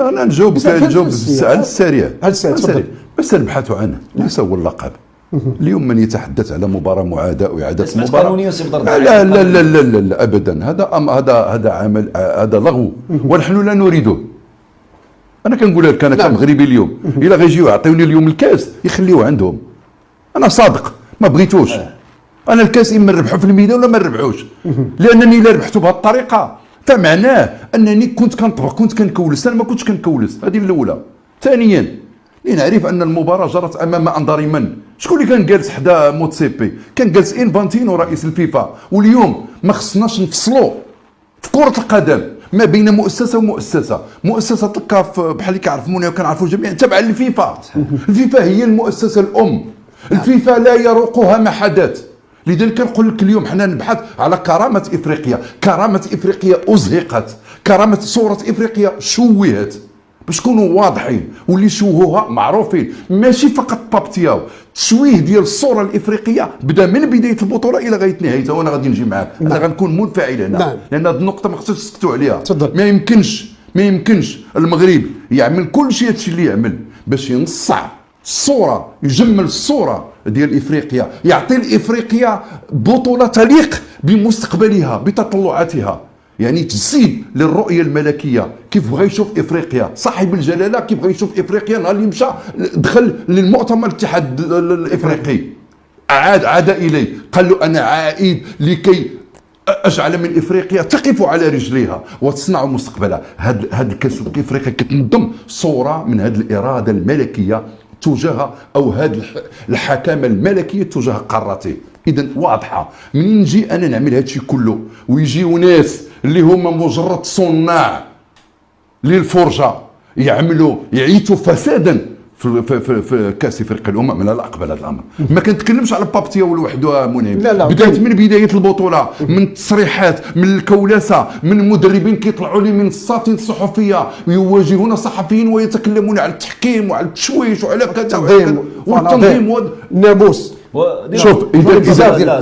انا نجاوب على السريع بس نبحث عنه، ليس هو اللقب. اليوم من يتحدث على مباراه معاداه واعاده مباراه قانونيه لا لا لا لا لا, لا ابدا، هذا عمل، هذا لغو ونحن لا نريده. انا كنقول لك انا كمغربي اليوم الا غيجيو يعطيوني اليوم الكاس يخليوه عندهم، انا صادق ما بغيتوش. انا الكاس اما نربحو في الميدان ولا ما نربحوش، لانني الا ربحته بهذه الطريقه فمعناه انني كنت كنطبق، كنت كنكولس. انا ما كنتش كنكولس، هذه الاولى. ثانيا لنعرف ان المباراه جرت امام انظار من؟ شكون اللي كان جالس حدا موتسيبي؟ كان جالس انفانتينو رئيس الفيفا. واليوم ما خصناش نفصلوا في كره القدم ما بين مؤسسه ومؤسسه. مؤسسه تلقى بحال اللي كيعرفوني وكنعرفوا جميعا تابعه للفيفا. الفيفا هي المؤسسه الام، الفيفا لا يروقها ما حدث. لذلك كنقول لك اليوم حنا نبحث على كرامه افريقيا. كرامه افريقيا ازهقت، كرامه صوره افريقيا شوهت، باش نكونوا واضحين. واللي شوهوها معروفين، ماشي فقط بابتياو. التشويه ديال الصوره الافريقيه بدا من بدايه البطوله الى غايه نهايتها، وانا غادي نجي معاك. انا غنكون منفعل هنا لان هذه النقطه ما خصناش نسكتوا عليها. ما يمكنش المغرب يعمل كل شيء هادشي اللي يعمل باش ينصع الصوره، يجمل الصوره ديال افريقيا، يعطي لافريقيا بطوله تليق بمستقبلها بتطلعاتها. يعني تجسيد للرؤيه الملكيه، كيف بغى يشوف افريقيا صاحب الجلاله، كيف بغى يشوف افريقيا نهار اللي مشى دخل للمؤتمر الاتحاد الافريقي، عاد اليه قال له انا عائد لكي اجعل من افريقيا تقف على رجليها وتصنع مستقبلها. هذا الكاس افريقيا كتنظم صوره من هذه الاراده الملكيه تجاه او هذه الحكامه الملكيه تجاه قارته. اذا واضحه. منين نجي انا نعمل هذا الشيء كله ويجيو ناس اللي هما مجرد صناع للفرجه يعملوا يعيثوا فسادا في كاس افريقيا الامم، انا لا اقبل هذا الامر. ما كنتكلمش على بابتيا لوحده منعم، بدات من بدايه البطوله، من التصريحات، من الكولسه، من المدربين كيطلعوا لي من الساطين الصحفيه يواجهون صحفيين ويتكلمون على التحكيم وعلى التشويش وعلى كذا والتنظيم والناموس. شوف اذا